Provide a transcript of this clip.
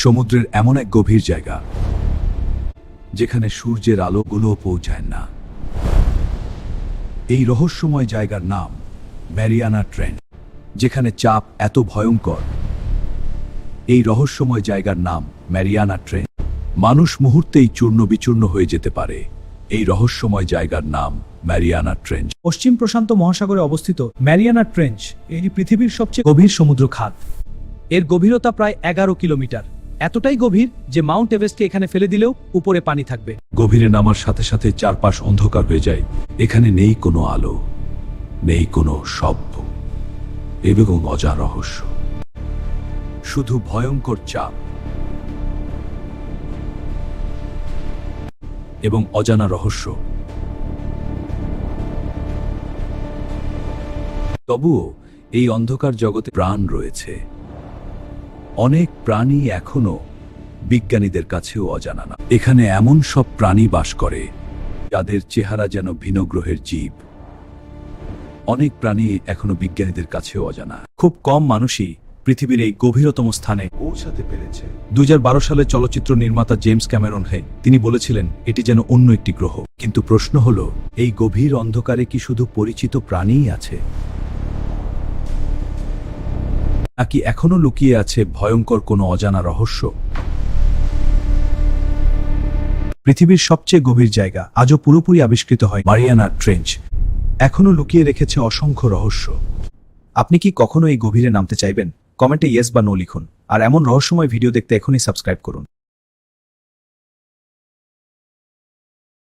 সমুদ্রের এমন এক গভীর জায়গা যেখানে সূর্যের আলোগুলো পৌঁছায় না। এই রহস্যময় জায়গার নাম ম্যারিয়ানা ট্রেঞ্চ। যেখানে চাপ এত ভয়ঙ্কর, এই রহস্যময় জায়গার নাম ম্যারিয়ানা ট্রেঞ্চ। মানুষ মুহূর্তেই চূর্ণ বিচূর্ণ হয়ে যেতে পারে। এই রহস্যময় জায়গার নাম ম্যারিয়ানা ট্রেঞ্চ। পশ্চিম প্রশান্ত মহাসাগরে অবস্থিত ম্যারিয়ানা ট্রেঞ্চ এটি পৃথিবীর সবচেয়ে গভীর সমুদ্র খাত। এর গভীরতা প্রায় 11 কিলোমিটার, এতটাই গভীর যে মাউন্ট এভারেস্টকে এখানে ফেলে দিলেও উপরে পানি থাকবে। গভীরে নামার সাথে সাথে চারপাশ অন্ধকার হয়ে যায়। এখানে নেই কোনো আলো, নেই কোনো শব্দ এবং অজানা রহস্য, শুধু ভয়ঙ্কর চাপ এবং অজানা রহস্য। তবুও এই অন্ধকার জগতে প্রাণ রয়েছে। অনেক প্রাণী এখনো বিজ্ঞানীদের কাছেও অজানা না। এখানে এমন সব প্রাণী বাস করে যাদের চেহারা যেন ভিন্ন গ্রহের জীব। অনেক প্রাণী এখনো বিজ্ঞানীদের কাছেও অজানা। খুব কম মানুষই পৃথিবীর এই গভীরতম স্থানে পৌঁছাতে পেরেছে। 2012 সালে চলচ্চিত্র নির্মাতা জেমস ক্যামেরন তিনি বলেছিলেন এটি যেন অন্য একটি গ্রহ। কিন্তু প্রশ্ন হলো, এই গভীর অন্ধকারে কি শুধু পরিচিত প্রাণীই আছে, নাকি এখনো লুকিয়ে আছে ভয়ঙ্কর কোনো অজানা রহস্য? পৃথিবীর সবচেয়ে গভীর জায়গা আজও পুরোপুরি আবিষ্কৃত হয় ম্যারিয়ানা ট্রেঞ্চ এখনো লুকিয়ে রেখেছে অসংখ্য রহস্য। আপনি কি কখনো এই গভীরে নামতে চাইবেন? কমেন্টে ইয়েস বা নো লিখুন। আর এমন রহস্যময় ভিডিও দেখতে এখনই সাবস্ক্রাইব করুন।